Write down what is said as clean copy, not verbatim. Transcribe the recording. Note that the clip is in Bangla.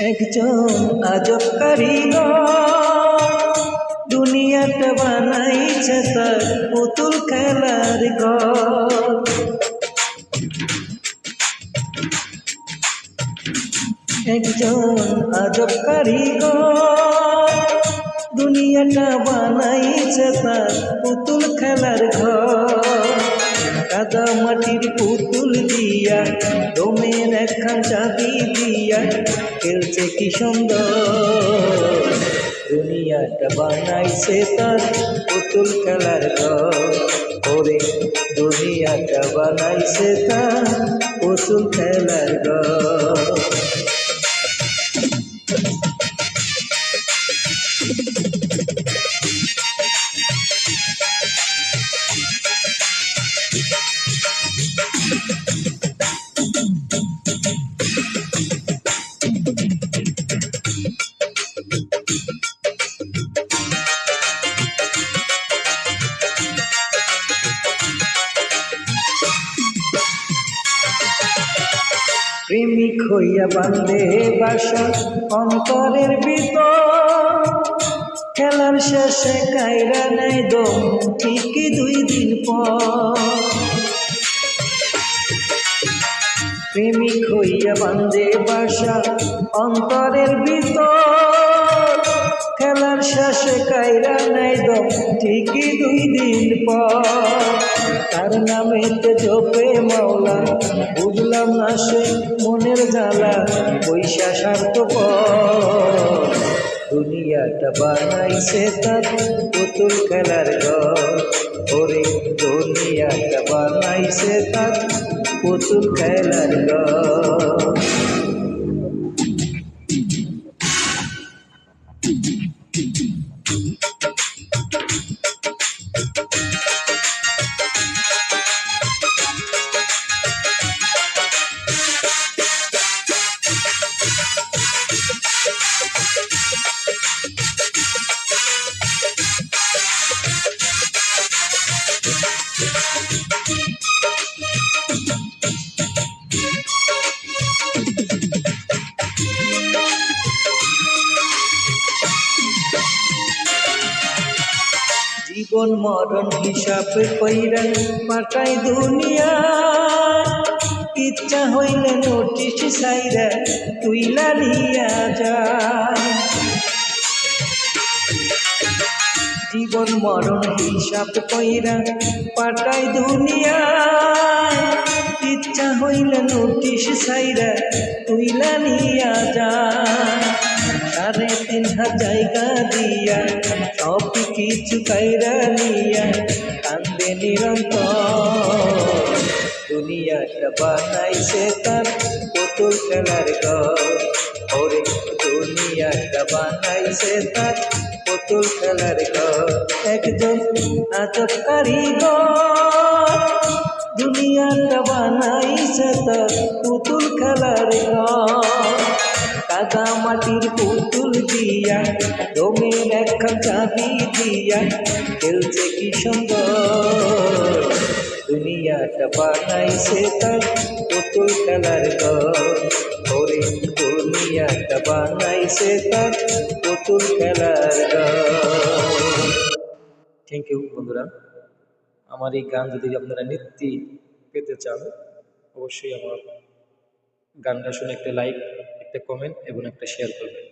একজন আজব কারিগর দুনিয়াটা বানাইছে তার পুতুল খেলার ঘর। একজন আজব কারিগর দুনিয়াটা বানাইছে তার পুতুল খেলার ঘর। কাদা মাটির পুতুল দিয়া দমের একখান চাবি দিয়া খেলছে কি সুন্দর। দুনিয়াটা বানাইছে তার পুতুল খেলার ঘর। ওরে দুনিয়াটা বানাইছে তার পুতুল খেলার ঘর। প্রেমিক হইয়া বাঁধে বাসা অন্তরের ভিতর, খেলার শেষে কাইরা নেয় দম ঠিকই 2 দিন পর। প্রেমিক হইয়া বাঁধে বাসা অন্তরের ভিতর, খেলার শেষে কাইরা নেয় দম ঠিকই 2 দিন পর। তার নামে তো জপে মাওলা, বুঝলাম না সে মনের জ্বালা, পয়সা স্বার্থপর। দুনিয়াটা বানাইছে তার পুতুল খেলার ঘর। ওরে দুনিয়াটা বানাইছে তার পুতুল খেলার ঘর। জীবন মরণ হিসাব কইরা পাঠাই দুনিয়া, ইচ্ছা হইলে নোটিশ সাইরা তুইলা নিয়া যায়। জীবন মরণ হিসাব কইরা পাঠাই দুনিয়া, ইচ্ছা হইলে নোটিশ সাইরা তুইলা নিয়া যায়। 3,500 জায়গা দিয়া সব কিছু কাইরা নিয়া কান্দে নিরন্তর। দুনিয়াটা বানাইছে তার পুতুল খেলার ঘর। ওরে দুনিয়াটা বানাইছে তার পুতুল খেলার ঘর। একজন আজব কারিগর দুনিয়াটা বানাইছে তার পুতুল খেলার ঘর। কাদা মাটির পুতুল দিয়া দমের একখান চাবি দিয়া খেলছে কি সুন্দর। দুনিয়াটা বানাইছে তার পুতুল খেলার ঘর। ওরে দুনিয়াটা বানাইছে তার পুতুল খেলার ঘর। থ্যাংক ইউ বন্ধুরা। আমার এই গান যদি আপনারা নিত্য পেতে চান, অবশ্যই আমার গানটা শুনে একটা লাইক, একটা কমেন্ট এবং একটা শেয়ার করবেন।